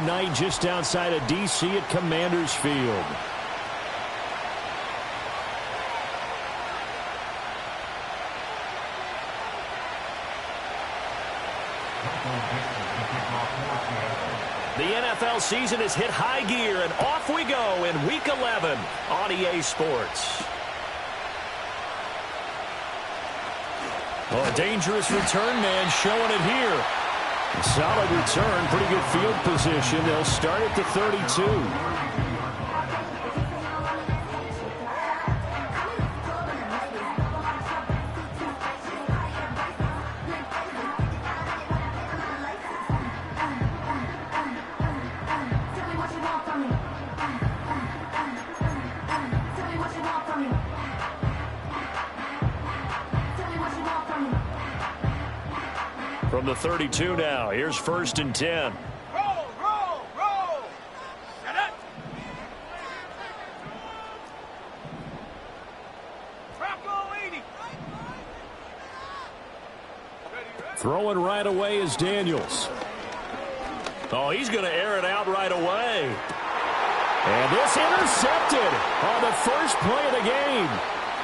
Night just outside of D.C. at Commanders Field. The NFL season has hit high gear, and off we go in Week 11 on EA Sports. Oh, a dangerous return man showing it here. A solid return, pretty good field position. They'll start at the 32. From the 32 now, here's 1st and 10. Roll, roll, roll. Get it. Trap goal 80. Throwing right away is Daniels. Oh, he's going to air it out right away. And this intercepted on the first play of the game.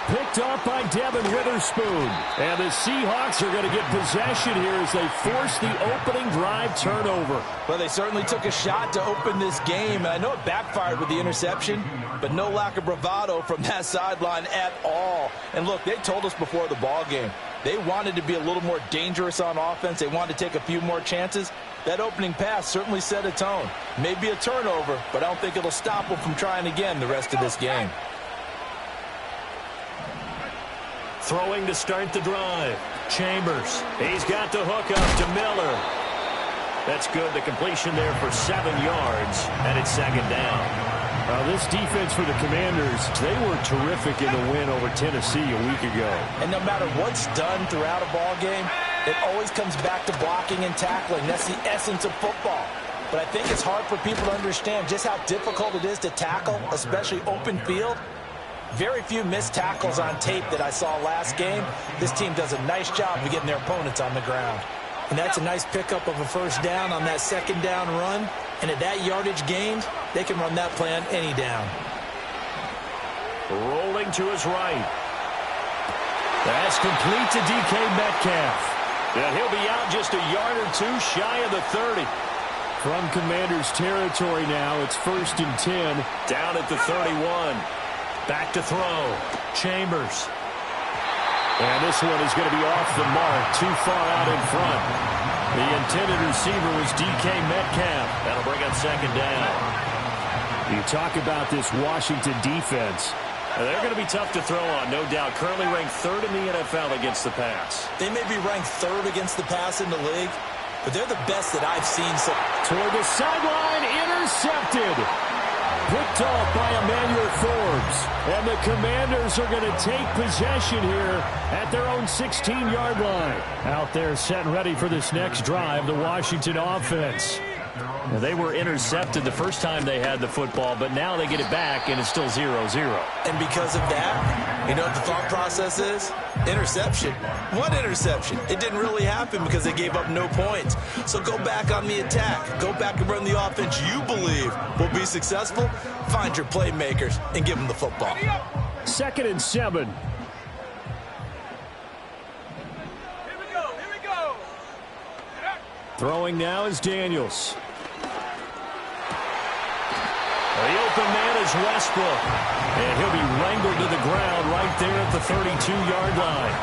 Picked off by Devin Witherspoon. And the Seahawks are going to get possession here as they force the opening drive turnover. Well, they certainly took a shot to open this game. And I know it backfired with the interception, but no lack of bravado from that sideline at all. And look, they told us before the ball game, they wanted to be a little more dangerous on offense. They wanted to take a few more chances. That opening pass certainly set a tone. Maybe a turnover, but I don't think it'll stop them from trying again the rest of this game. Throwing to start the drive. Chambers. He's got the hook up to Miller. That's good. The completion there for 7 yards, and it's 2nd down. This defense for the Commanders, they were terrific in the win over Tennessee a week ago. And no matter what's done throughout a ball game, it always comes back to blocking and tackling. That's the essence of football. But I think it's hard for people to understand just how difficult it is to tackle, especially open field. Very few missed tackles on tape that I saw last game. This team does a nice job of getting their opponents on the ground. And that's a nice pickup of a 1st down on that 2nd down run. And at that yardage gained, they can run that play on any down. Rolling to his right. That's complete to DK Metcalf. And he'll be out just a yard or 2 shy of the 30. From Commanders territory now, it's 1st and 10. Down at the 31. Back to throw. Chambers. And this one is going to be off the mark. Too far out in front. The intended receiver was DK Metcalf. That'll bring up 2nd down. You talk about this Washington defense. They're going to be tough to throw on, no doubt. Currently ranked 3rd in the NFL against the pass. They may be ranked 3rd against the pass in the league, but they're the best that I've seen. Toward the sideline, intercepted. Picked off by Emmanuel Forbes. And the Commanders are going to take possession here at their own 16-yard line. Out there set and ready for this next drive, the Washington offense. Now, they were intercepted the first time they had the football, but now they get it back, and it's still 0-0. And because of that, you know what the thought process is? Interception. What interception? It didn't really happen because they gave up no points. So go back on the attack. Go back and run the offense you believe will be successful. Find your playmakers and give them the football. 2nd and 7. Here we go. Here we go. Throwing now is Daniels. The open man is Westbrook. And he'll be wrangled to the ground right there at the 32-yard line.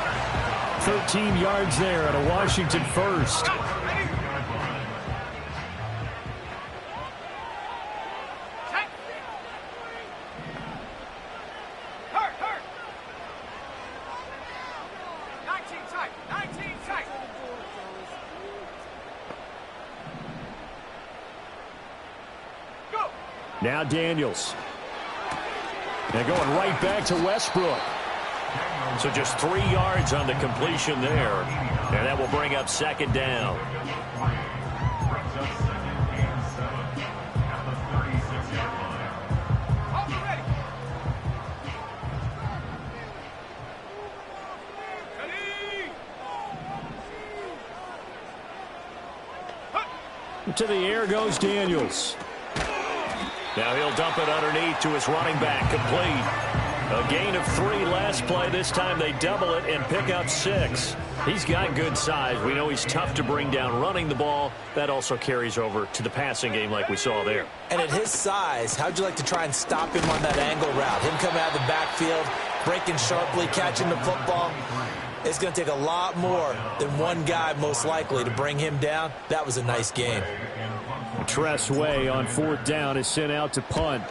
13 yards there at a Washington 1st. Now Daniels. They're going right back to Westbrook. So just 3 yards on the completion there. And that will bring up 2nd down. to the air goes Daniels. Now he'll dump it underneath to his running back. Complete. A gain of 3 last play. This time they double it and pick up 6. He's got good size. We know he's tough to bring down running the ball. That also carries over to the passing game like we saw there. And at his size, how'd you like to try and stop him on that angle route? Him coming out of the backfield, breaking sharply, catching the football. It's going to take a lot more than one guy most likely to bring him down. That was a nice game. Tress Way on 4th down is sent out to punt.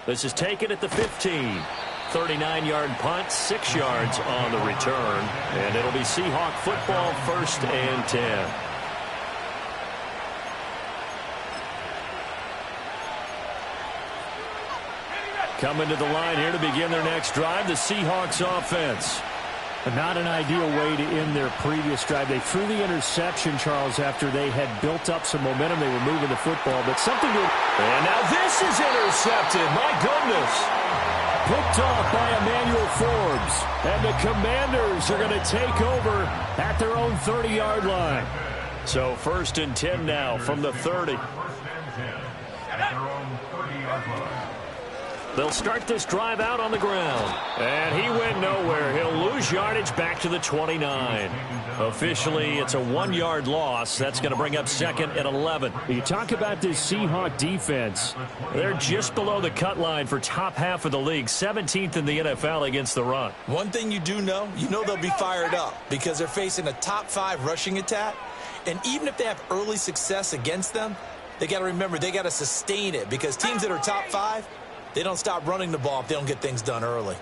This is taken at the 15. 39-yard punt, 6 yards on the return. And it'll be Seahawk football, 1st and 10. Coming to the line here to begin their next drive, the Seahawks offense. Not an ideal way to end their previous drive. They threw the interception, Charles, after they had built up some momentum. They were moving the football, but something to... And now this is intercepted. My goodness. Picked off by Emmanuel Forbes. And the Commanders are going to take over at their own 30-yard line. So 1st and 10 now from the 30. They'll start this drive out on the ground. And he went nowhere. He'll lose yardage back to the 29. Officially, it's a 1-yard loss. That's going to bring up 2nd and 11. You talk about this Seahawk defense. They're just below the cut line for top half of the league. 17th in the NFL against the run. One thing you do know, they'll be fired up because they're facing a top 5 rushing attack. And even if they have early success against them, they got to remember they got to sustain it because teams that are top 5, they don't stop running the ball if they don't get things done early.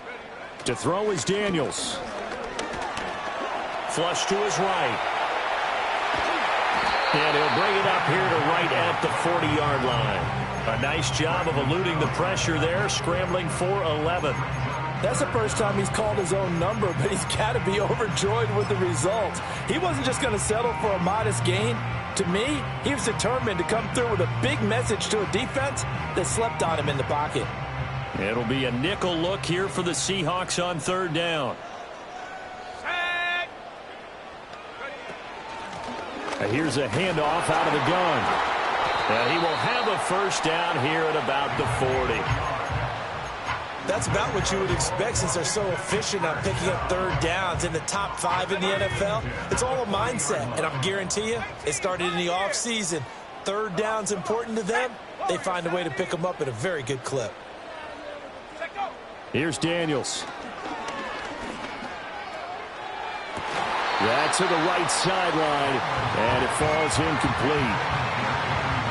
To throw is Daniels. Flush to his right. And he'll bring it up here to right at the 40-yard line. A nice job of eluding the pressure there, scrambling for 11. That's the first time he's called his own number, but he's got to be overjoyed with the result. He wasn't just going to settle for a modest gain. To me, he was determined to come through with a big message to a defense that slept on him in the pocket. It'll be a nickel look here for the Seahawks on 3rd down. Here's a handoff out of the gun. And he will have a 1st down here at about the 40. That's about what you would expect since they're so efficient on picking up 3rd downs in the top 5 in the NFL. It's all a mindset, and I guarantee you it started in the offseason. 3rd down's important to them. They find a way to pick them up at a very good clip. Here's Daniels. That's to the right sideline, and it falls incomplete.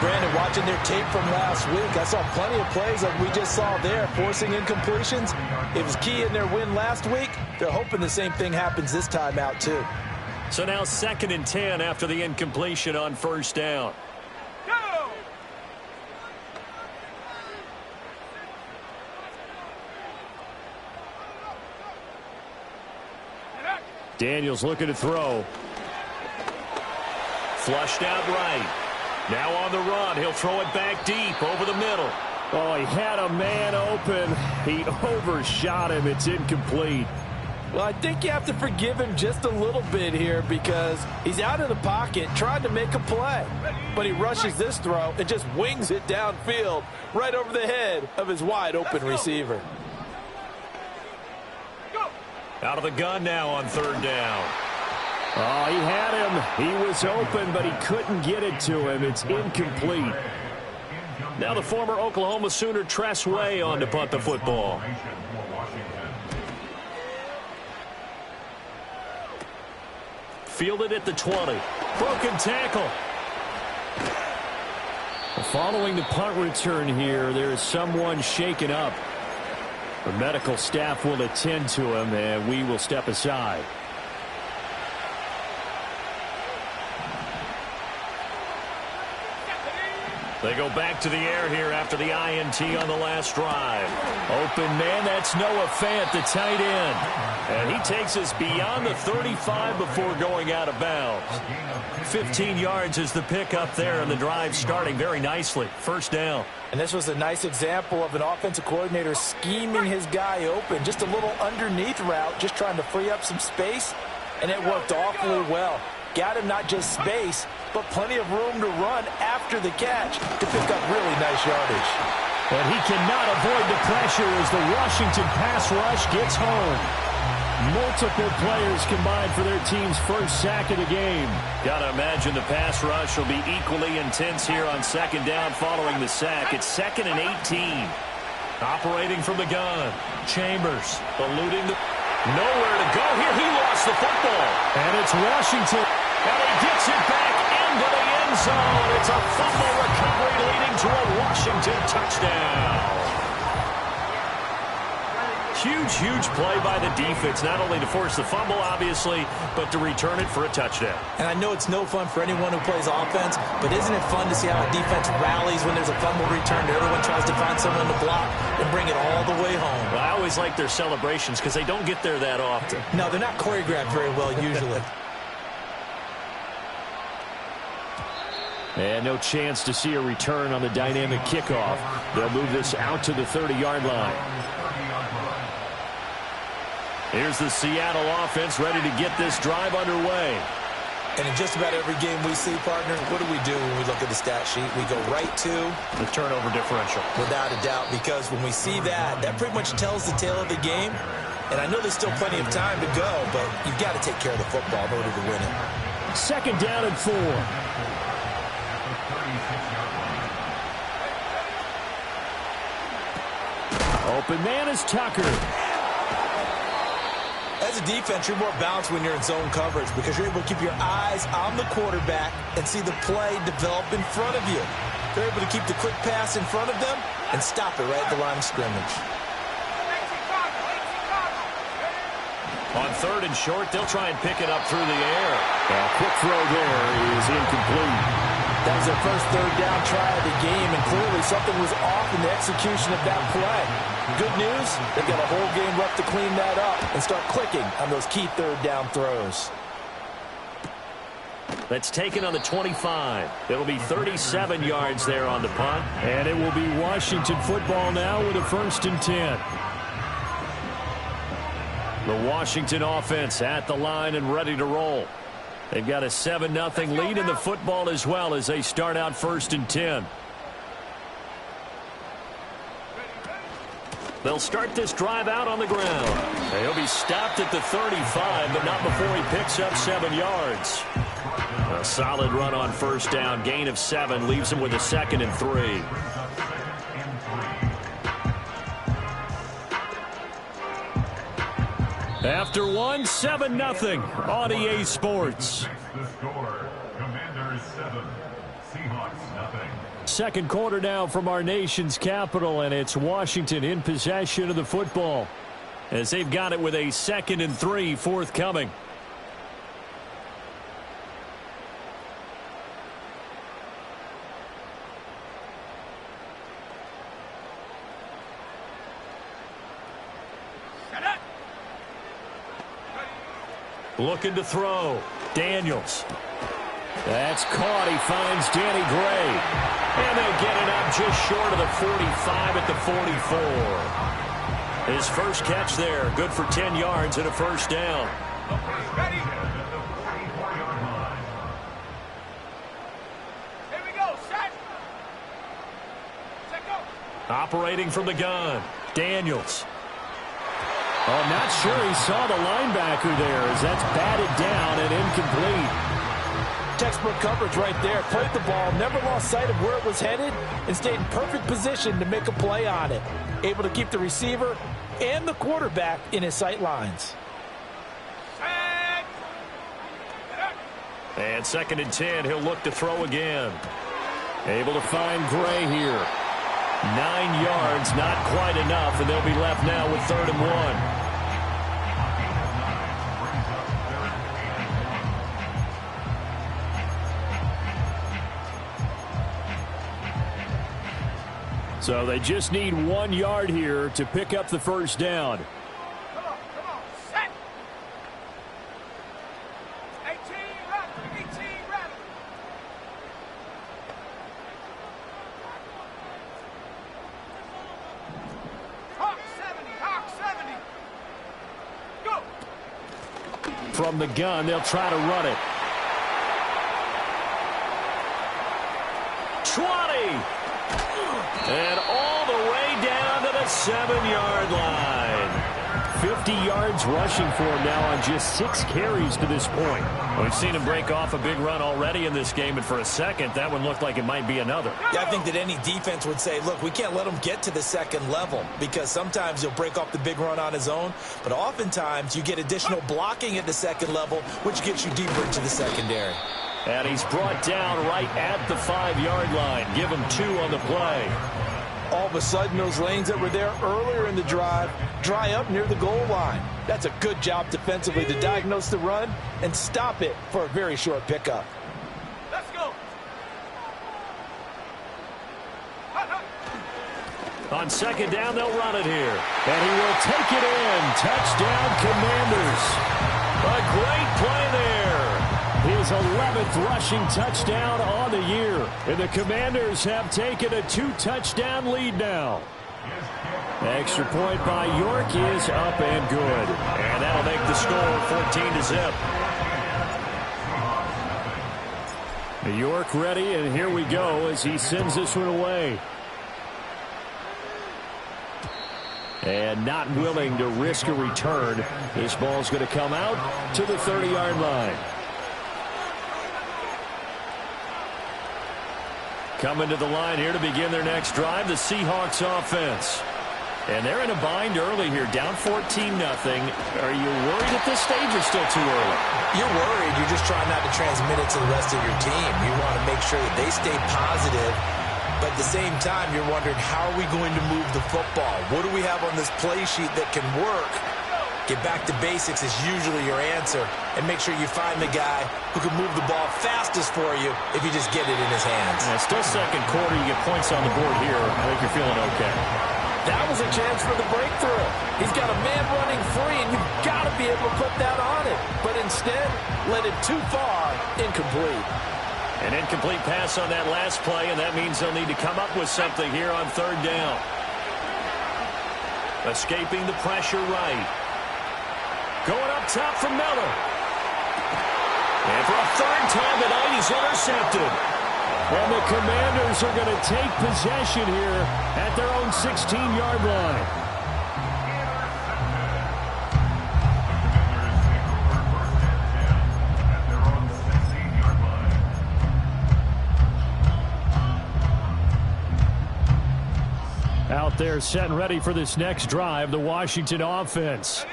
Brandon, watching their tape from last week, I saw plenty of plays like we just saw there, forcing incompletions. It was key in their win last week. They're hoping the same thing happens this time out, too. So now 2nd and 10 after the incompletion on 1st down. Daniels looking to throw. Flushed out right. Now on the run. He'll throw it back deep over the middle. Oh, he had a man open. He overshot him. It's incomplete. Well, I think you have to forgive him just a little bit here because he's out of the pocket trying to make a play. But he rushes this throw and just wings it downfield right over the head of his wide open receiver. Out of the gun now on 3rd down. Oh, he had him. He was open, but he couldn't get it to him. It's incomplete. Now the former Oklahoma Sooner Tress Way on to punt the football. Fielded at the 20. Broken tackle. Following the punt return here, there is someone shaken up. The medical staff will attend to him, and we will step aside. They go back to the air here after the INT on the last drive. Open man, that's Noah Fant, the tight end. And he takes us beyond the 35 before going out of bounds. 15 yards is the pickup there, and the drive starting very nicely. 1st down. And this was a nice example of an offensive coordinator scheming his guy open. Just a little underneath route, just trying to free up some space, and it worked awfully well. got him not just space, but plenty of room to run after the catch to pick up really nice yardage. But he cannot avoid the pressure as the Washington pass rush gets home. Multiple players combined for their team's first sack of the game. Gotta imagine the pass rush will be equally intense here on second down following the sack. It's 2nd and 18. Operating from the gun. Chambers eluding the... Nowhere to go here. He lost the football. And it's Washington. And he gets it back into the end zone. It's a fumble recovery leading to a Washington touchdown. Huge, huge play by the defense, not only to force the fumble, obviously, but to return it for a touchdown. And I know it's no fun for anyone who plays offense, but isn't it fun to see how a defense rallies when there's a fumble return and everyone tries to find someone to block and bring it all the way home? Well, I always like their celebrations because they don't get there that often. No, they're not choreographed very well usually. And no chance to see a return on the dynamic kickoff. They'll move this out to the 30-yard line. Here's the Seattle offense ready to get this drive underway. And in just about every game we see, partner, what do we do when we look at the stat sheet? We go right to the turnover differential. Without a doubt, because when we see that, that pretty much tells the tale of the game. And I know there's still plenty of time to go, but you've got to take care of the football in order to win it. 2nd down and 4. Open man is Tucker. As a defense, you're more balanced when you're in zone coverage because you're able to keep your eyes on the quarterback and see the play develop in front of you. They're able to keep the quick pass in front of them and stop it right at the line of scrimmage. On 3rd and short, they'll try and pick it up through the air. A quick throw there is incomplete. That was their first 3rd down try of the game, and clearly something was off in the execution of that play. Good news, they've got a whole game left to clean that up and start clicking on those key 3rd down throws. That's taken on the 25. It'll be 37 yards there on the punt. And it will be Washington football now with a 1st and 10. The Washington offense at the line and ready to roll. They've got a 7-0 lead in the football as well as they start out 1st and 10. They'll start this drive out on the ground. He'll be stopped at the 35, but not before he picks up 7 yards. A solid run on 1st down. Gain of 7 leaves him with a 2nd and 3. After 1, 7-0 on EA Sports. The score, Commanders 7, Seahawks 0. 2nd quarter now from our nation's capital, and it's Washington in possession of the football as they've got it with a 2nd and 3 forthcoming. Looking to throw. Daniels. That's caught. He finds Danny Gray. And they get it up just short of the 45 at the 44. His first catch there. Good for 10 yards and a 1st down. Ready? Here we go. Set. Set go. Operating from the gun. Daniels. Oh, I'm not sure he saw the linebacker there as that's batted down and incomplete. Textbook coverage right there. Played the ball, never lost sight of where it was headed, and stayed in perfect position to make a play on it. Able to keep the receiver and the quarterback in his sight lines. And 2nd and 10, he'll look to throw again. Able to find Gray here. 9 yards, not quite enough, and they'll be left now with 3rd and 1. So they just need 1 yard here to pick up the 1st down. Come on, set. 18 run. Hawk 70. Go. From the gun, they'll try to run it. 20. And all the way down to the 7-yard line. 50 yards rushing for him now on just 6 carries to this point. We've seen him break off a big run already in this game, and for a second, that one looked like it might be another. Yeah, I think that any defense would say, look, we can't let him get to the second level, because sometimes he'll break off the big run on his own, but oftentimes you get additional blocking at the second level, which gets you deeper into the secondary. And he's brought down right at the 5-yard line. Give him 2 on the play. All of a sudden, those lanes that were there earlier in the drive dry up near the goal line. That's a good job defensively to diagnose the run and stop it for a very short pickup. Let's go. On second down, they'll run it here. And he will take it in. Touchdown, Commanders. A great play there. His 11th rushing touchdown on the year. And the Commanders have taken a 2-touchdown lead now. Extra point by York is up and good. And that'll make the score 14-0. York ready, and here we go as he sends this one away. And not willing to risk a return. This ball's going to come out to the 30-yard line. Coming to the line here to begin their next drive, the Seahawks offense. And they're in a bind early here, down 14-0. Are you worried at this stage or still too early? You're worried. You're just trying not to transmit it to the rest of your team. You want to make sure that they stay positive. But at the same time, you're wondering, how are we going to move the football? What do we have on this play sheet that can work? Get back to basics is usually your answer. And make sure you find the guy who can move the ball fastest for you if you just get it in his hands. Yeah, still second quarter. You get points on the board here. I think you're feeling okay. That was a chance for the breakthrough. He's got a man running free, and you've got to be able to put that on it. But instead, led it too far, incomplete. An incomplete pass on that last play, and that means they'll need to come up with something here on third down. Escaping the pressure right. Going up top from Miller. And for a third time tonight, he's intercepted. And the Commanders are going to take possession here at their own 16-yard line. Out there set and ready for this next drive, the Washington offense.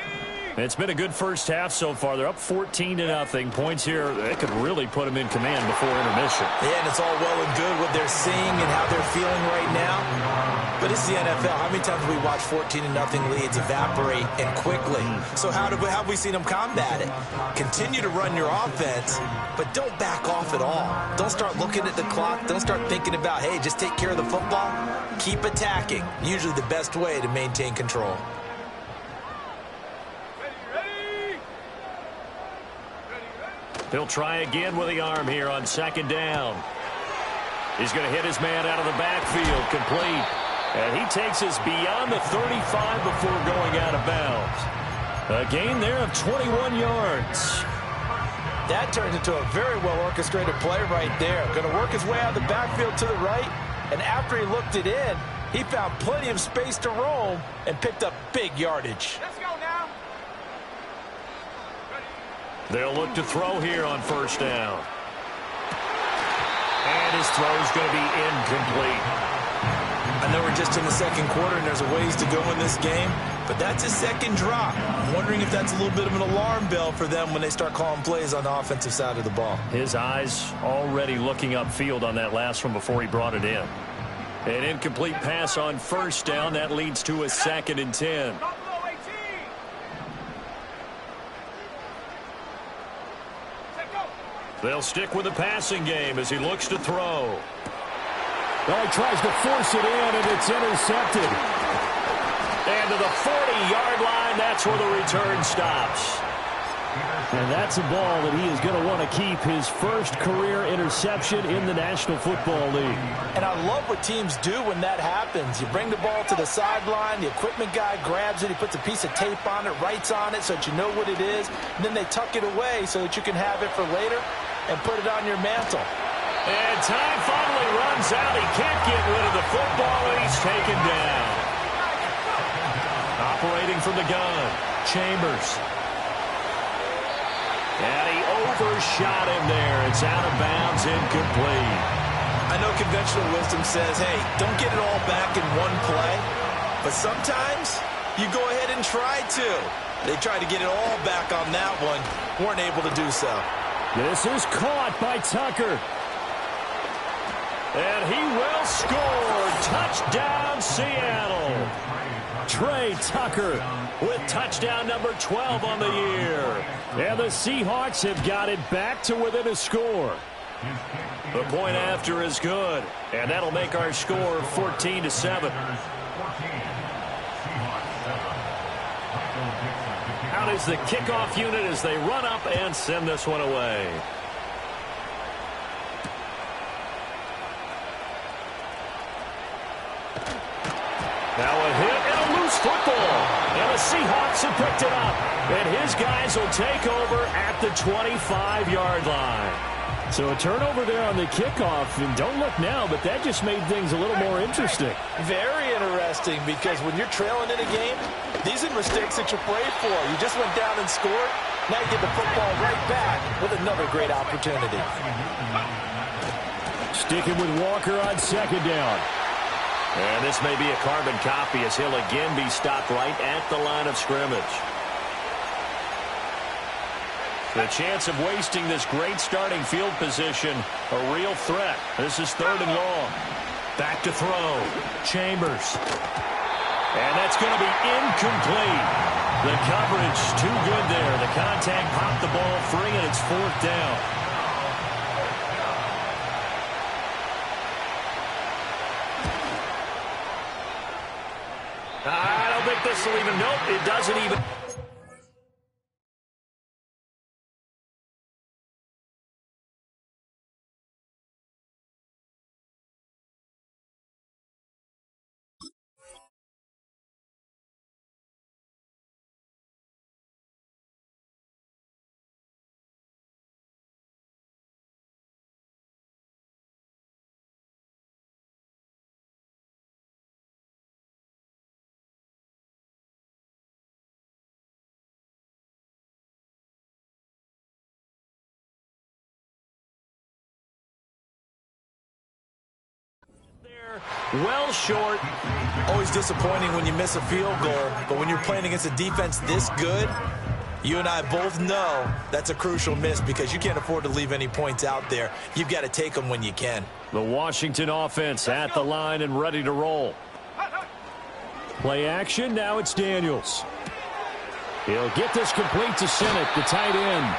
It's been a good first half so far. They're up 14-0. Points here, they could really put them in command before intermission. Yeah, and it's all well and good what they're seeing and how they're feeling right now. But it's the NFL. How many times have we watched 14-0 leads evaporate and quickly? So how have we seen them combat it? Continue to run your offense, but don't back off at all. Don't start looking at the clock. Don't start thinking about, hey, just take care of the football. Keep attacking. Usually the best way to maintain control. He'll try again with the arm here on second down. He's going to hit his man out of the backfield, complete. And he takes us beyond the 35 before going out of bounds. A gain there of 21 yards. That turns into a very well-orchestrated play right there. Going to work his way out of the backfield to the right. And after he looked it in, he found plenty of space to roam and picked up big yardage. Let's go now. They'll look to throw here on first down. And his throw is going to be incomplete. I know we're just in the second quarter and there's a ways to go in this game, but that's his second drop. I'm wondering if that's a little bit of an alarm bell for them when they start calling plays on the offensive side of the ball. His eyes already looking upfield on that last one before he brought it in. An incomplete pass on first down. That leads to a 2nd and 10. They'll stick with the passing game as he looks to throw. Well, he tries to force it in, and it's intercepted. And to the 40-yard line, that's where the return stops. And that's a ball that he is going to want to keep, his first career interception in the National Football League. And I love what teams do when that happens. You bring the ball to the sideline, the equipment guy grabs it, he puts a piece of tape on it, writes on it so that you know what it is, and then they tuck it away so that you can have it for later and put it on your mantle. And time finally runs goes out. He can't get rid of the football, and he's taken down. Operating from the gun, Chambers. And he overshot him there. It's out of bounds, incomplete. I know conventional wisdom says, hey, don't get it all back in one play. But sometimes you go ahead and try to. They tried to get it all back on that one. Weren't able to do so. This is caught by Tucker. And he will score. Touchdown, Seattle. Trey Tucker with touchdown number 12 on the year. And the Seahawks have got it back to within a score. The point after is good. And that'll make our score 14-7. Out is the kickoff unit as they run up and send this one away. Now a hit and a loose football. And the Seahawks have picked it up. And his guys will take over at the 25-yard line. So a turnover there on the kickoff. And don't look now, but that just made things a little more interesting. Very interesting, because when you're trailing in a game, these are mistakes that you pray for. You just went down and scored. Now you get the football right back with another great opportunity. Sticking with Walker on second down. And this may be a carbon copy as he'll again be stopped right at the line of scrimmage. The chance of wasting this great starting field position, a real threat. This is 3rd and long. Back to throw. Chambers. And that's going to be incomplete. The coverage too good there. The contact popped the ball free, and it's 4th down. I don't think this will even, nope, it doesn't even. Well short. Always disappointing when you miss a field goal, but when you're playing against a defense this good, you and I both know that's a crucial miss because you can't afford to leave any points out there. You've got to take them when you can. The Washington offense at the line and ready to roll. Play action, now it's Daniels. He'll get this complete to Sinnott, the tight end.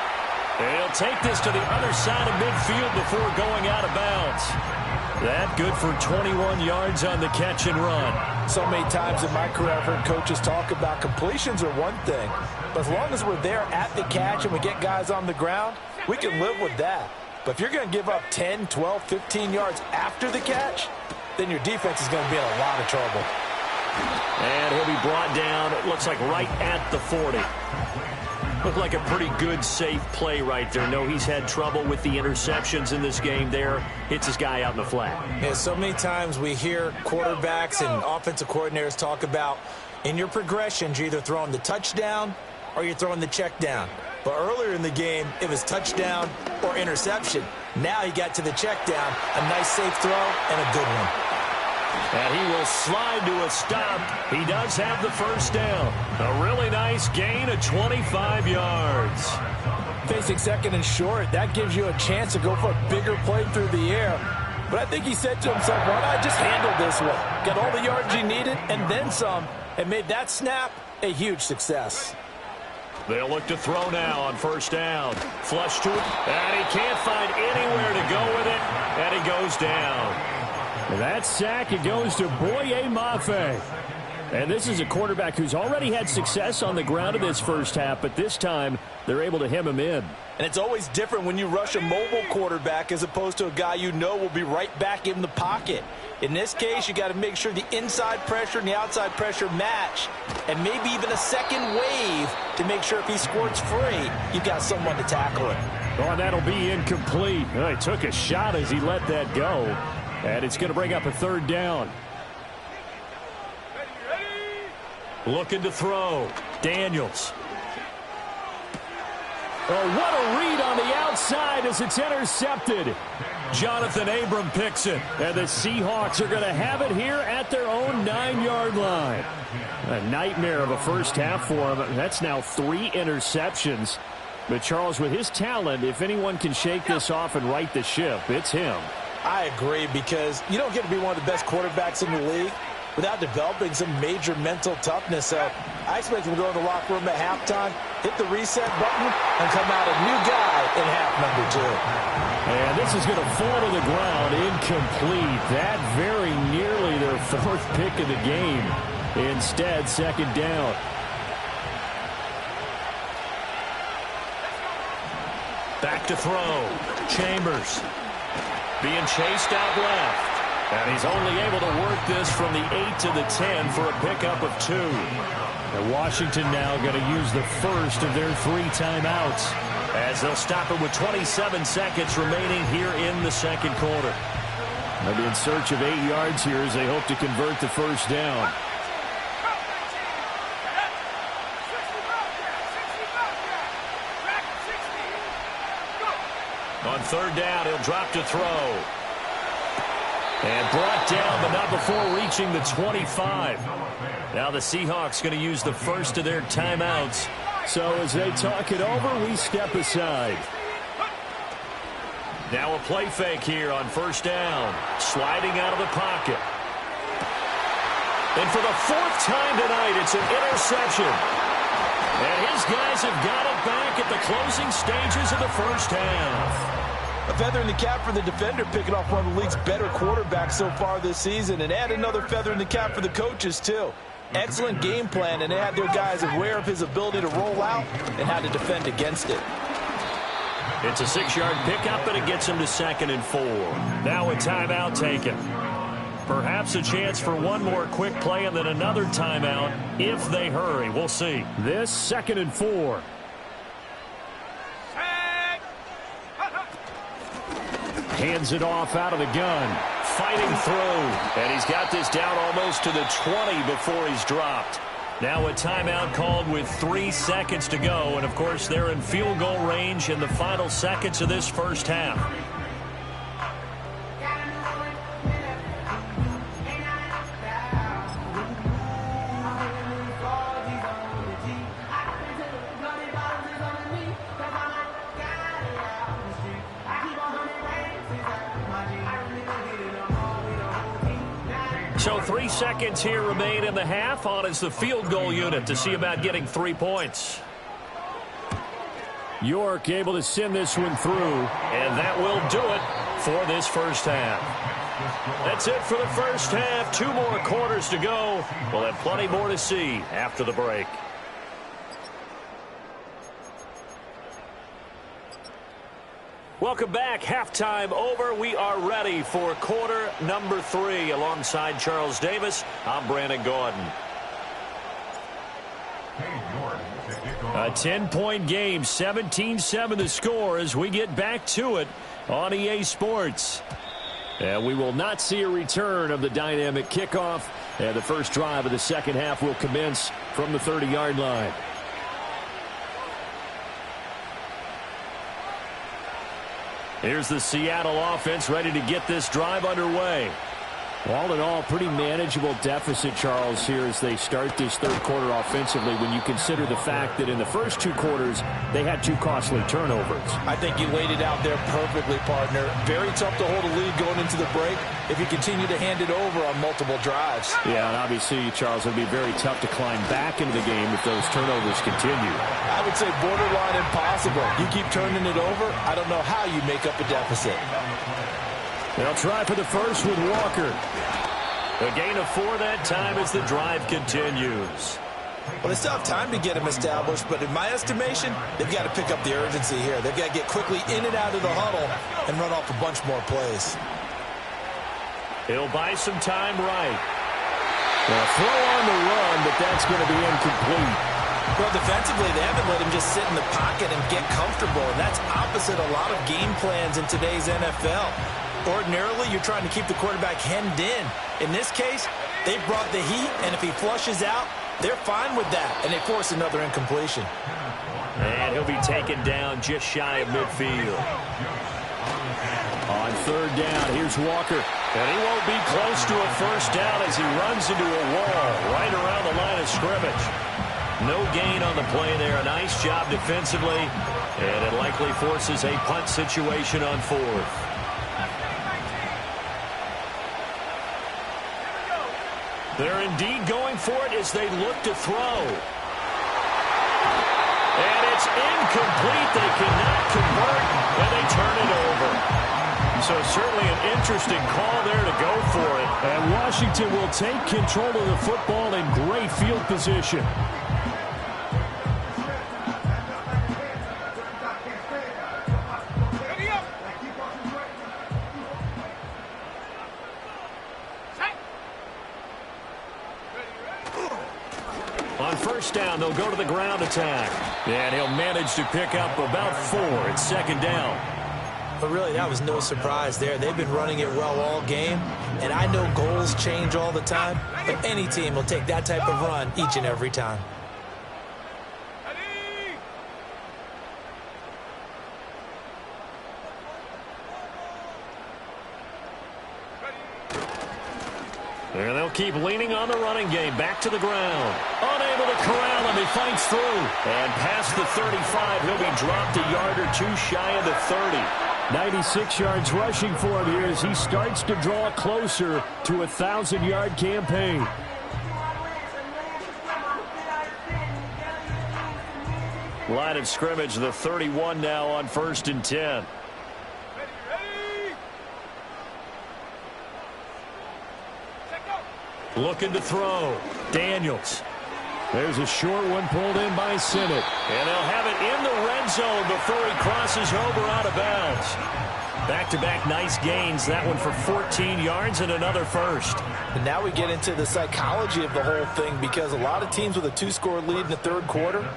And he'll take this to the other side of midfield before going out of bounds. That good for 21 yards on the catch and run. So many times in my career I've heard coaches talk about completions are one thing, but as long as we're there at the catch and we get guys on the ground, we can live with that. But if you're going to give up 10, 12, 15 yards after the catch, then your defense is going to be in a lot of trouble. And he'll be brought down, it looks like right at the 40. Looked like a pretty good, safe play right there. No, he's had trouble with the interceptions in this game there. Hits his guy out in the flat. Yeah, so many times we hear quarterbacks and offensive coordinators talk about in your progressions, you're either throwing the touchdown or you're throwing the check down. But earlier in the game, it was touchdown or interception. Now he got to the check down, a nice safe throw and a good one. And he will slide to a stop. He does have the first down. A really nice gain of 25 yards. Facing second and short, that gives you a chance to go for a bigger play through the air. But I think he said to himself, why not just handle this one? Got all the yards he needed and then some, and made that snap a huge success. They'll look to throw now on first down. Flush to it, and he can't find anywhere to go with it, and he goes down. That sack, it goes to Boye Mafe. And this is a quarterback who's already had success on the ground in this first half, but this time they're able to hem him in. And it's always different when you rush a mobile quarterback as opposed to a guy you know will be right back in the pocket. In this case, you got to make sure the inside pressure and the outside pressure match, and maybe even a second wave to make sure if he squirts free, you've got someone to tackle it. Oh, and that'll be incomplete. Oh, he took a shot as he let that go. And it's going to bring up a third down. Looking to throw. Daniels. Oh, what a read on the outside as it's intercepted. Jonathan Abram picks it. And the Seahawks are going to have it here at their own 9-yard line. A nightmare of a first half for him. That's now 3 interceptions. But Charles, with his talent, if anyone can shake this off and right the ship, it's him. I agree, because you don't get to be one of the best quarterbacks in the league without developing some major mental toughness. So I expect him to go in the locker room at halftime, hit the reset button, and come out a new guy in half number 2. And this is going to fall to the ground incomplete. That very nearly their 4th pick of the game. Instead, second down. Back to throw. Chambers being chased out left. And he's only able to work this from the 8 to the 10 for a pickup of 2. And Washington now going to use the first of their 3 timeouts, as they'll stop it with 27 seconds remaining here in the second quarter. They'll be in search of 8 yards here as they hope to convert the first down. On third down, he'll drop to throw. And brought down, but not before reaching the 25. Now the Seahawks going to use the first of their timeouts. So as they talk it over, we step aside. Now a play fake here on first down. Sliding out of the pocket. And for the 4th time tonight, it's an interception. And his guys have got it back at the closing stages of the first half. A feather in the cap for the defender, picking off one of the league's better quarterbacks so far this season, and add another feather in the cap for the coaches, too. Excellent game plan, and they had their guys aware of his ability to roll out and how to defend against it. It's a 6-yard pickup, and it gets him to 2nd and 4. Now a timeout taken. Perhaps a chance for one more quick play and then another timeout if they hurry. We'll see. This 2nd and 4. Hands it off out of the gun. Fighting through. And he's got this down almost to the 20 before he's dropped. Now a timeout called with 3 seconds to go. And, of course, they're in field goal range in the final seconds of this first half. So 3 seconds here remain in the half. On is the field goal unit to see about getting 3 points. York able to send this one through, and that will do it for this first half. That's it for the first half. 2 more quarters to go. We'll have plenty more to see after the break. Welcome back. Halftime over. We are ready for quarter number 3. Alongside Charles Davis, I'm Brandon Gordon. A 10-point game, 17-7 the score as we get back to it on EA Sports. And we will not see a return of the dynamic kickoff. And the first drive of the second half will commence from the 30-yard line. Here's the Seattle offense ready to get this drive underway. All in all, pretty manageable deficit, Charles, here as they start this third quarter offensively when you consider the fact that in the first 2 quarters, they had 2 costly turnovers. I think you laid it out there perfectly, partner. Very tough to hold a lead going into the break if you continue to hand it over on multiple drives. Yeah, and obviously, Charles, it would be very tough to climb back into the game if those turnovers continue. I would say borderline impossible. You keep turning it over, I don't know how you make up a deficit. They'll try for the first with Walker. A gain of 4 that time as the drive continues. Well, they still have time to get him established, but in my estimation, they've got to pick up the urgency here. They've got to get quickly in and out of the huddle and run off a bunch more plays. He'll buy some time right. Well, throw on the run, but that's going to be incomplete. Well, defensively, they haven't let him just sit in the pocket and get comfortable, and that's opposite a lot of game plans in today's NFL. Ordinarily, you're trying to keep the quarterback hemmed in. In this case, they brought the heat, and if he flushes out, they're fine with that, and they force another incompletion. And he'll be taken down just shy of midfield. On third down, here's Walker. And he won't be close to a first down as he runs into a wall right around the line of scrimmage. No gain on the play there. A nice job defensively, and it likely forces a punt situation on fourth. They're indeed going for it as they look to throw. And it's incomplete. They cannot convert, and they turn it over. So certainly an interesting call there to go for it. And Washington will take control of the football in great field position. On first down, they'll go to the ground attack. And he'll manage to pick up about 4 at second down. But really, that was no surprise there. They've been running it well all game. And I know goals change all the time, but any team will take that type of run each and every time. And they'll keep leaning on the running game. Back to the ground. Unable to corral him. He fights through. And past the 35, he'll be dropped a yard or 2 shy of the 30. 96 yards rushing for him here as he starts to draw closer to a 1,000-yard campaign. Line of scrimmage, the 31 now on 1st and 10. Looking to throw. Daniels. There's a short one pulled in by Sinnott. And they'll have it in the red zone before he crosses over out of bounds. Back-to-back nice gains. That one for 14 yards and another first. And now we get into the psychology of the whole thing, because a lot of teams with a 2-score lead in the third quarter,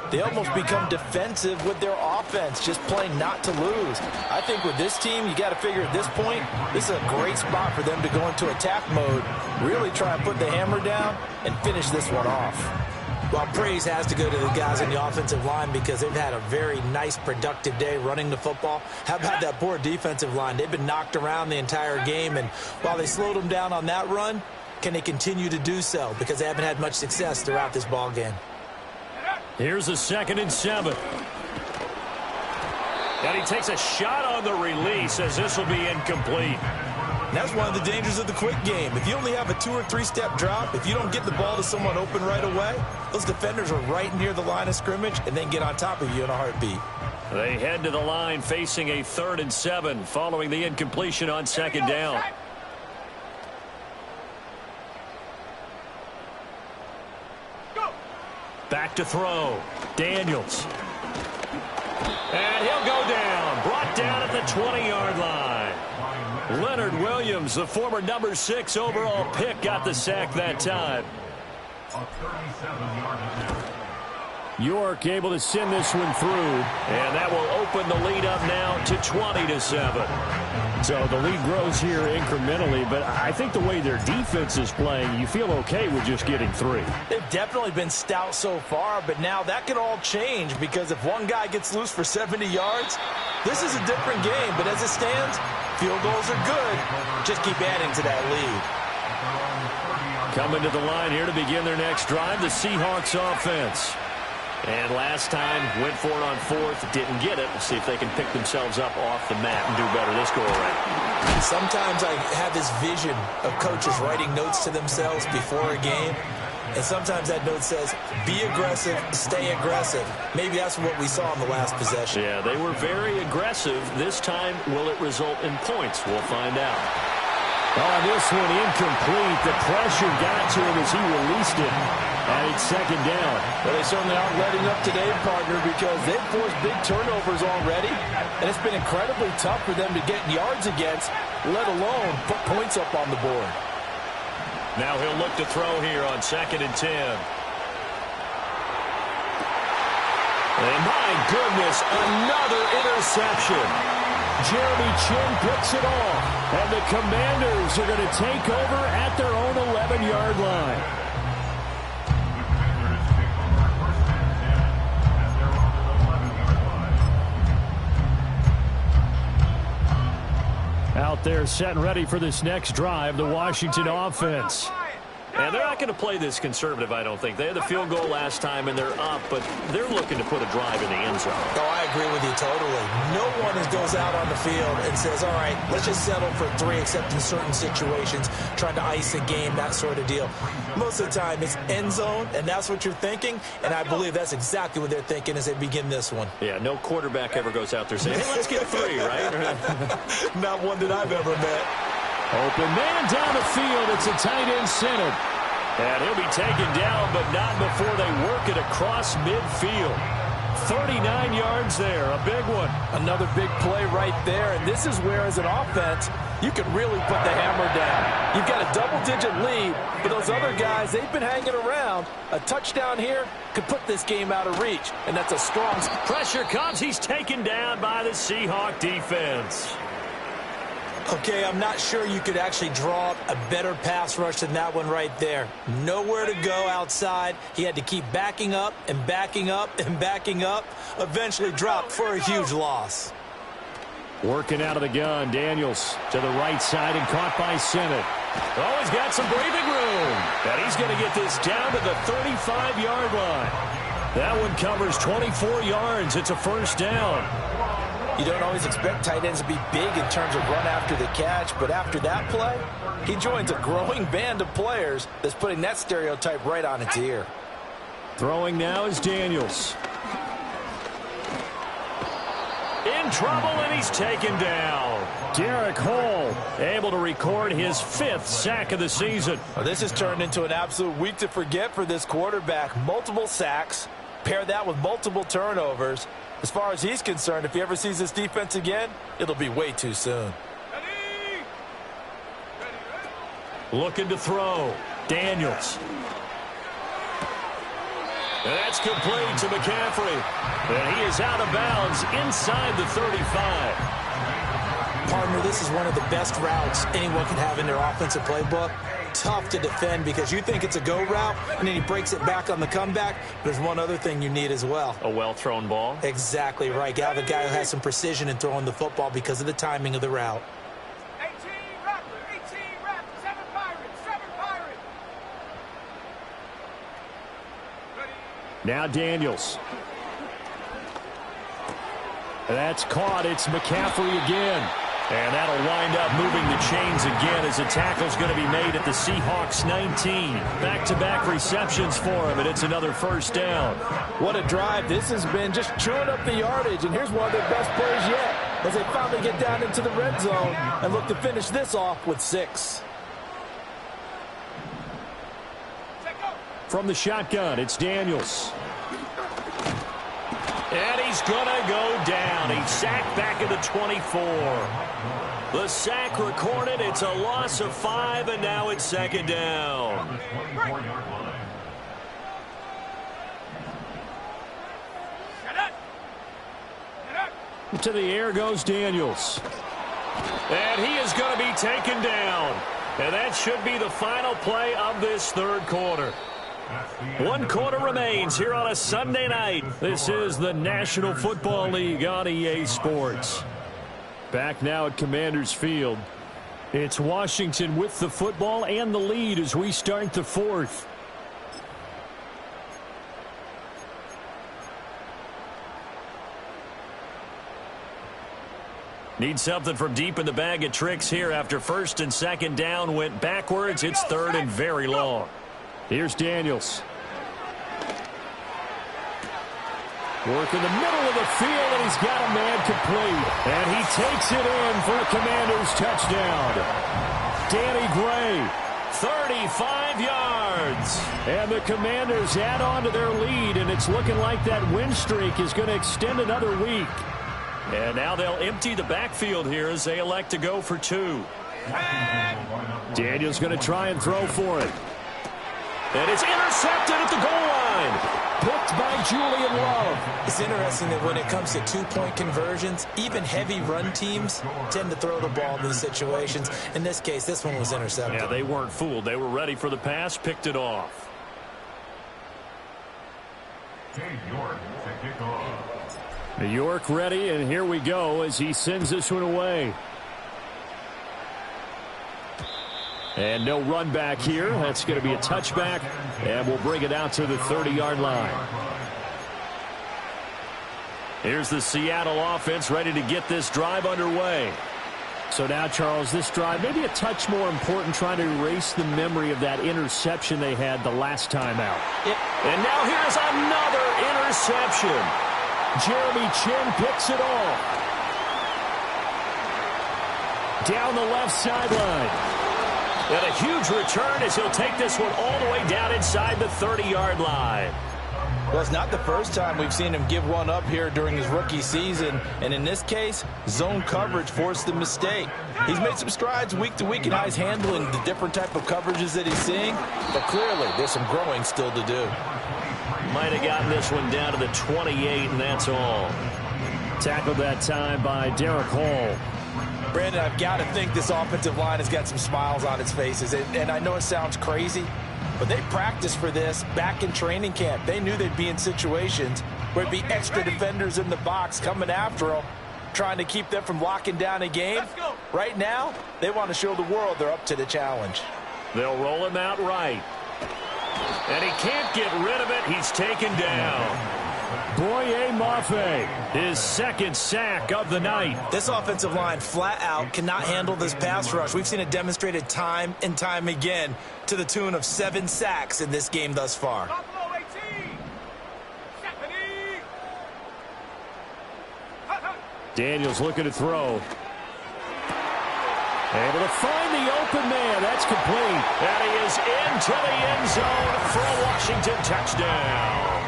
they almost become defensive with their offense, just playing not to lose. I think with this team, you got to figure at this point, this is a great spot for them to go into attack mode, really try and put the hammer down and finish this one off. Well, praise has to go to the guys on the offensive line because they've had a very nice, productive day running the football. How about that poor defensive line? They've been knocked around the entire game, and while they slowed them down on that run, can they continue to do so? Because they haven't had much success throughout this ball game. Here's a 2nd and 7. And he takes a shot on the release as this will be incomplete. And that's one of the dangers of the quick game. If you only have a 2- or 3-step drop, if you don't get the ball to someone open right away, those defenders are right near the line of scrimmage and then get on top of you in a heartbeat. They head to the line facing a 3rd and 7 following the incompletion on 2nd down. Back to throw. Daniels. And he'll go down. Brought down at the 20-yard line. Leonard Williams, the former number 6 overall pick, got the sack that time. York able to send this one through. And that will open the lead up now to 20-7. So the lead grows here incrementally, but I think the way their defense is playing, you feel okay with just getting 3. They've definitely been stout so far, but now that could all change, because if one guy gets loose for 70 yards, this is a different game. But as it stands, field goals are good. Just keep adding to that lead. Coming to the line here to begin their next drive, the Seahawks offense. And last time, went for it on 4th, didn't get it. We'll see if they can pick themselves up off the mat and do better this go-around. Sometimes I have this vision of coaches writing notes to themselves before a game. And sometimes that note says, be aggressive, stay aggressive. Maybe that's what we saw in the last possession. Yeah, they were very aggressive. This time, will it result in points? We'll find out. Oh, this one incomplete. The pressure got to him as he released it. And it's 2nd down. Well, they certainly aren't letting up today, partner, because they've forced big turnovers already. And it's been incredibly tough for them to get yards against, let alone put points up on the board. Now he'll look to throw here on 2nd and 10. And my goodness, another interception. Jeremy Chin picks it off. And the Commanders are going to take over at their own 11-yard line. Out there set and ready for this next drive, the Washington offense. And they're not going to play this conservative, I don't think. They had the field goal last time, and they're up, but they're looking to put a drive in the end zone. Oh, I agree with you totally. No one goes out on the field and says, all right, let's just settle for 3, except in certain situations, trying to ice a game, that sort of deal. Most of the time, it's end zone, and that's what you're thinking, and I believe that's exactly what they're thinking as they begin this one. Yeah, no quarterback ever goes out there saying, hey, let's get 3, right? Not one that I've ever met. Open man down the field. It's a tight end center. And he'll be taken down, but not before they work it across midfield. 39 yards there, a big one. Another big play right there, and this is where, as an offense, you can really put the hammer down. You've got a double-digit lead, but those other guys, they've been hanging around. A touchdown here could put this game out of reach, and that's a strong... Pressure comes. He's taken down by the Seahawk defense. Okay, I'm not sure you could actually draw up a better pass rush than that one right there. Nowhere to go outside. He had to keep backing up and backing up and backing up. Eventually dropped for a huge loss. Working out of the gun, Daniels to the right side and caught by Sennett. Oh, he's got some breathing room. And he's going to get this down to the 35-yard line. That one covers 24 yards. It's a first down. You don't always expect tight ends to be big in terms of run after the catch, but after that play, he joins a growing band of players that's putting that stereotype right on its ear. Throwing now is Daniels. In trouble, and he's taken down. Derek Hall able to record his 5th sack of the season. Well, this has turned into an absolute week to forget for this quarterback. Multiple sacks, pair that with multiple turnovers. As far as he's concerned, if he ever sees this defense again, it'll be way too soon. Looking to throw. Daniels. And that's complete to McCaffrey. And he is out of bounds inside the 35. Partner, this is one of the best routes anyone can have in their offensive playbook. Tough to defend because you think it's a go route, and then he breaks it back on the comeback. There's one other thing you need as well. A well-thrown ball? Exactly right. You have a guy who has some precision in throwing the football because of the timing of the route. 18 Raptors, 7 Pirates, 7 Pirates. Now Daniels. That's caught. It's McCaffrey again. And that'll wind up moving the chains again as a tackle's going to be made at the Seahawks 19. Back-to-back receptions for him, and it's another first down. What a drive. This has been just chewing up the yardage, and here's one of their best plays yet as they finally get down into the red zone and look to finish this off with 6. From the shotgun, it's Daniels. And he's going to go down. He's sacked back at the 24. The sack recorded. It's a loss of 5, and now it's second down. To the air goes Daniels. And he is going to be taken down. And that should be the final play of this third quarter. 1 quarter remains here on a Sunday night. This is the National Football League on EA Sports. Back now at Commanders Field. It's Washington with the football and the lead as we start the 4th. Need something from deep in the bag of tricks here after first and second down went backwards. It's third and very long. Here's Daniels. Work in the middle of the field, and he's got a man complete. And he takes it in for a Commanders touchdown. Danny Gray, 35 yards. And the Commanders add on to their lead, and it's looking like that win streak is going to extend another week. And now they'll empty the backfield here as they elect to go for 2. Daniels going to try and throw for it. And it's intercepted at the goal line. picked by Julian Love. It's interesting that when it comes to two-point conversions, even heavy run teams tend to throw the ball in these situations. In this case, this one was intercepted. Yeah, they weren't fooled. They were ready for the pass, picked it off. York ready, and here we go as he sends this one away. And no run back here. That's going to be a touchback, and we'll bring it out to the 30-yard line. Here's the Seattle offense ready to get this drive underway. So now, Charles, this drive maybe a touch more important, trying to erase the memory of that interception they had the last time out. And now here's another interception. Jeremy Chin picks it off. Down the left sideline. And a huge return as he'll take this one all the way down inside the 30-yard line. Well, it's not the first time we've seen him give one up here during his rookie season. And in this case, zone coverage forced the mistake. He's made some strides week to week in how he's handling the different type of coverages that he's seeing. But clearly, there's some growing still to do. Might have gotten this one down to the 28, and that's all. Tackled that time by Derek Hall. Brandon, I've got to think this offensive line has got some smiles on its faces. And I know it sounds crazy, but they practiced for this back in training camp. They knew they'd be in situations where there'd be extra defenders in the box coming after them, trying to keep them from locking down a game. Right now, they want to show the world they're up to the challenge. They'll roll him out right. And he can't get rid of it. He's taken down. Boye Mafe, his second sack of the night. This offensive line flat out cannot handle this pass rush. We've seen it demonstrated time and time again to the tune of 7 sacks in this game thus far. Daniels looking to throw. Able to find the open man. That's complete. And he is into the end zone for a Washington touchdown.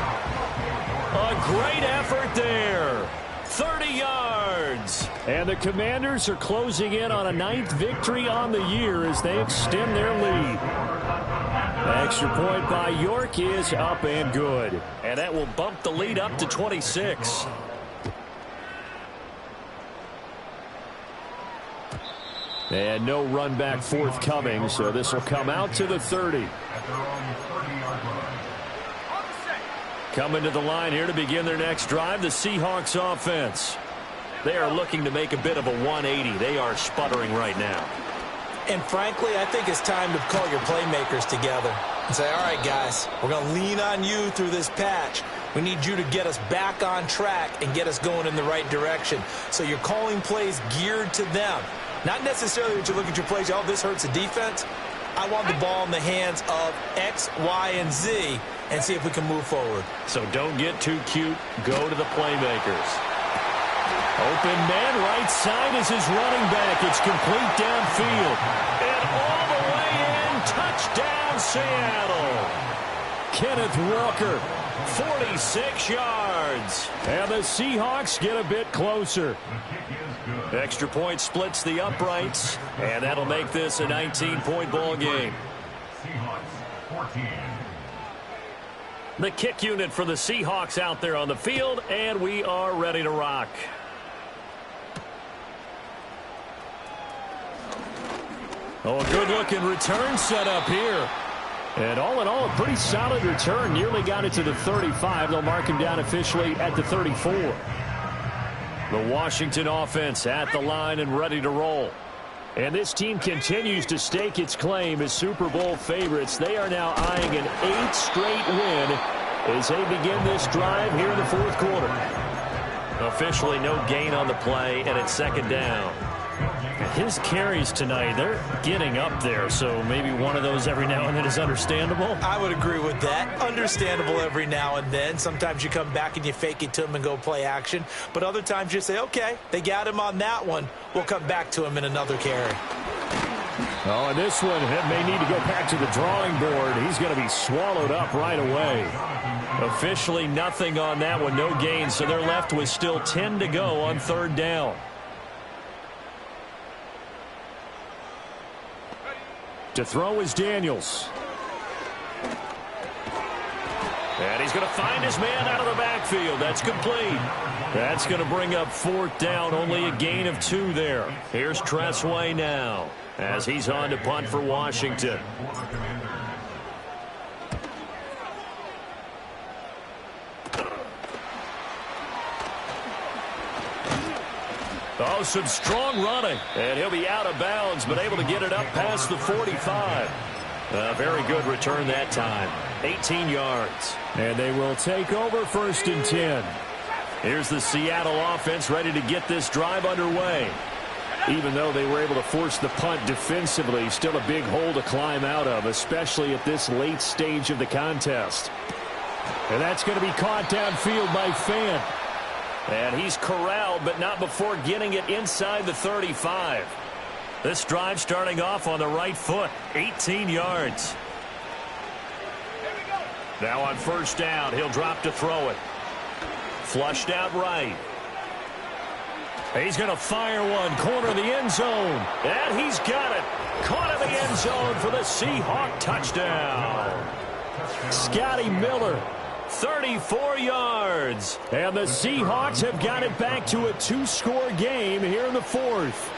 A great effort there. 30 yards. And the Commanders are closing in on a 9th victory on the year as they extend their lead. The extra point by York is up and good. And that will bump the lead up to 26. And no run back forthcoming, so this will come out to the 30. Coming to the line here to begin their next drive, the Seahawks offense. They are looking to make a bit of a 180. They are sputtering right now. And frankly, I think it's time to call your playmakers together and say, all right, guys, we're going to lean on you through this patch. We need you to get us back on track and get us going in the right direction. So you're calling plays geared to them. Not necessarily that you look at your plays, oh, this hurts the defense. I want the ball in the hands of X, Y, and Z and see if we can move forward. So don't get too cute. Go to the playmakers. Open man right side is his running back. It's complete downfield. And all the way in. Touchdown, Seattle. Kenneth Walker, 46 yards. And the Seahawks get a bit closer. Extra point splits the uprights, and that'll make this a 19-point ball game. The kick unit for the Seahawks out there on the field, and we are ready to rock. Oh, a good-looking return set up here. And all in all, a pretty solid return. Nearly got it to the 35. They'll mark him down officially at the 34. The Washington offense at the line and ready to roll. And this team continues to stake its claim as Super Bowl favorites. They are now eyeing an 8th straight win as they begin this drive here in the 4th quarter. Officially no gain on the play, and it's 2nd down. His carries tonight, they're getting up there, so maybe one of those every now and then is understandable. I would agree with that. Understandable every now and then. Sometimes you come back and you fake it to him and go play action. But other times you say, okay, they got him on that one. We'll come back to him in another carry. Oh, and this one may need to go back to the drawing board. He's going to be swallowed up right away. Officially nothing on that one, no gain, so they're left with still 10 to go on 3rd down. To throw is Daniels. And he's going to find his man out of the backfield. That's complete. That's going to bring up 4th down. Only a gain of 2 there. Here's Tressway now as he's on to punt for Washington. Oh, some strong running. And he'll be out of bounds, but able to get it up past the 45. A very good return that time. 18 yards. And they will take over 1st and 10. Here's the Seattle offense ready to get this drive underway. Even though they were able to force the punt defensively, still a big hole to climb out of, especially at this late stage of the contest. And that's going to be caught downfield by Fant. And he's corralled, but not before getting it inside the 35. This drive starting off on the right foot. 18 yards. Now on 1st down, he'll drop to throw it. Flushed out right. He's going to fire one. Corner of the end zone. And he's got it. Caught in the end zone for the Seahawk touchdown. Scotty Miller. 34 yards. And the Seahawks have got it back to a 2-score game here in the 4th.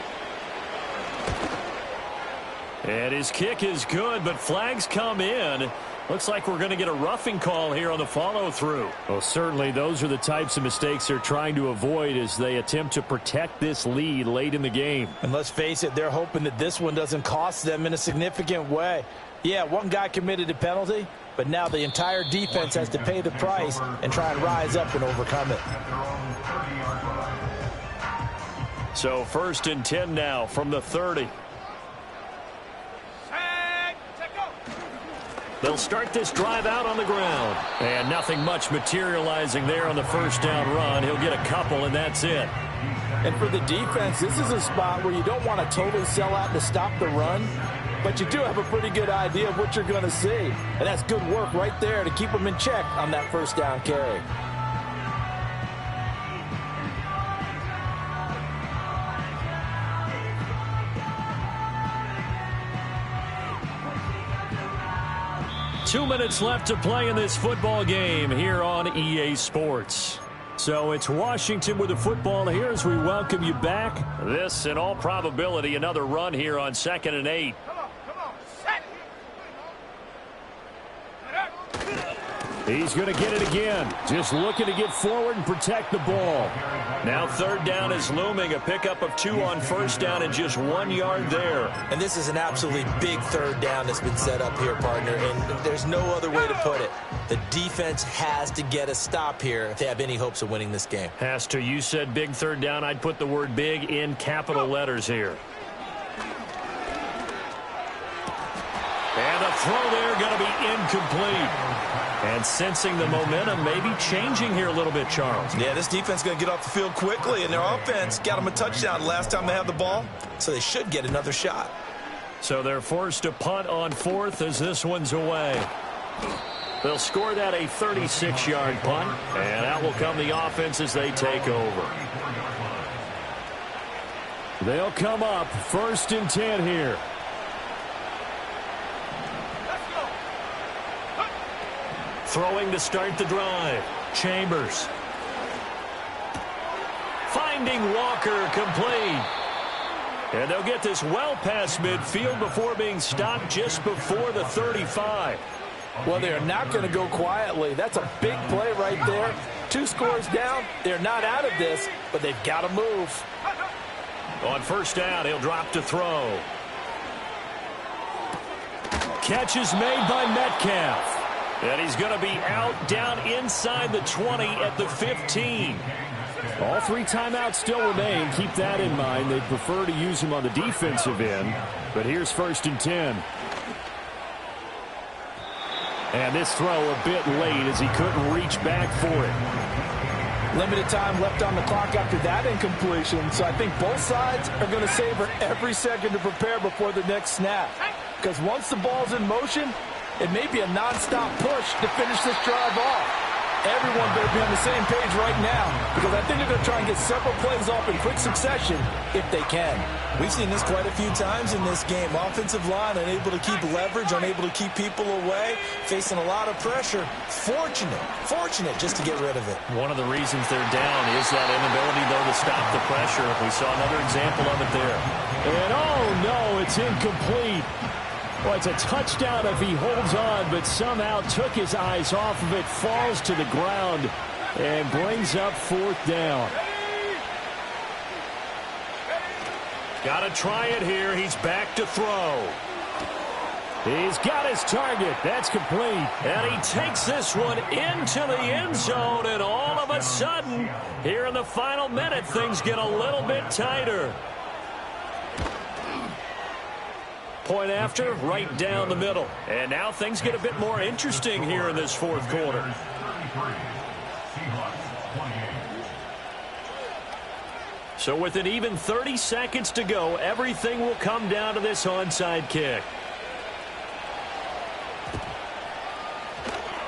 And his kick is good, but flags come in. Looks like we're going to get a roughing call here on the follow-through. Well, certainly those are the types of mistakes they're trying to avoid as they attempt to protect this lead late in the game. And let's face it, they're hoping that this one doesn't cost them in a significant way. Yeah, one guy committed a penalty, but now the entire defense has to pay the price and try and rise up and overcome it. So 1st and 10 now from the 30. They'll start this drive out on the ground. And nothing much materializing there on the 1st down run. He'll get a couple, and that's it. And for the defense, this is a spot where you don't want to totally sell out to stop the run, but you do have a pretty good idea of what you're going to see. And that's good work right there to keep them in check on that 1st down carry. Two minutes left to play in this football game here on EA Sports. So it's Washington with the football here as we welcome you back. This, in all probability, another run here on 2nd and 8. Come on, set. He's going to get it again. Just looking to get forward and protect the ball. Now 3rd down is looming. A pickup of 2 on 1st down and just 1 yard there. And this is an absolutely big 3rd down that's been set up here, partner. And there's no other way to put it. The defense has to get a stop here if they have any hopes of winning this game. Has to. You said big 3rd down. I'd put the word big in capital letters here. And the throw there going to be incomplete. And sensing the momentum maybe changing here a little bit, Charles. Yeah, this defense is going to get off the field quickly, and their offense got them a touchdown last time they had the ball, so they should get another shot. So they're forced to punt on 4th as this one's away. They'll score that a 36-yard punt, and that will come the offense as they take over. They'll come up 1st and 10 here. Throwing to start the drive. Chambers. Finding Walker complete. And they'll get this well past midfield before being stopped just before the 35. Well, they are not going to go quietly. That's a big play right there. 2 scores down. They're not out of this, but they've got to move. On 1st down, he'll drop to throw. Catch is made by Metcalf. And he's going to be out down inside the 20 at the 15. All 3 timeouts still remain. Keep that in mind. They prefer to use him on the defensive end. But here's 1st and 10. And this throw a bit late as he couldn't reach back for it. Limited time left on the clock after that incompletion. So I think both sides are going to savor every second to prepare before the next snap. Because once the ball's in motion, it may be a nonstop push to finish this drive off. Everyone better be on the same page right now, because I think they're going to try and get several plays off in quick succession if they can. We've seen this quite a few times in this game. Offensive line unable to keep leverage, unable to keep people away, facing a lot of pressure. Fortunate just to get rid of it. One of the reasons they're down is that inability, though, to stop the pressure. We saw another example of it there. And oh no, it's incomplete. Well, it's a touchdown if he holds on, but somehow took his eyes off of it, falls to the ground, and brings up fourth down. Got to try it here. He's back to throw. He's got his target. That's complete. And he takes this one into the end zone, and all of a sudden, here in the final minute, things get a little bit tighter. Point after, right down the middle. And now things get a bit more interesting here in this fourth quarter. So with an even 30 seconds to go, everything will come down to this onside kick.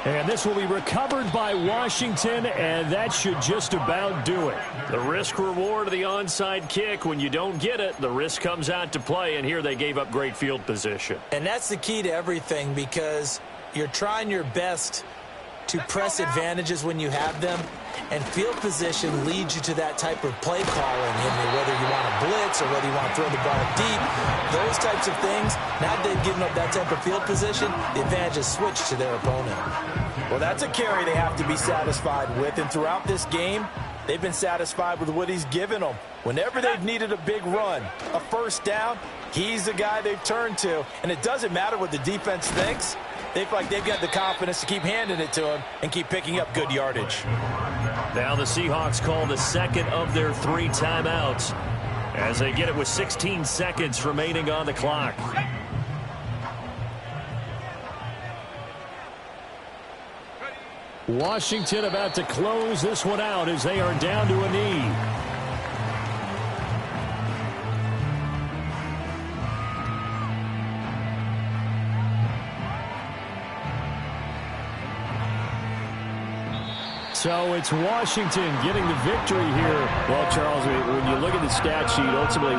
And this will be recovered by Washington, and that should just about do it. The risk-reward of the onside kick, when you don't get it, the risk comes out to play, and here they gave up great field position. And that's the key to everything, because you're trying your best to press advantages when you have them, and field position leads you to that type of play calling, whether you want to blitz or whether you want to throw the ball deep. Those types of things, now that they've given up that type of field position, the advantage is switched to their opponent. Well, that's a carry they have to be satisfied with, and throughout this game, they've been satisfied with what he's given them. Whenever they've needed a big run, a first down, he's the guy they've turned to, and it doesn't matter what the defense thinks. They feel like they've got the confidence to keep handing it to him and keep picking up good yardage. Now the Seahawks call the second of their 3 timeouts as they get it with 16 seconds remaining on the clock. Washington about to close this one out as they are down to a knee. So it's Washington getting the victory here. Well, Charles, when you look at the stat sheet, ultimately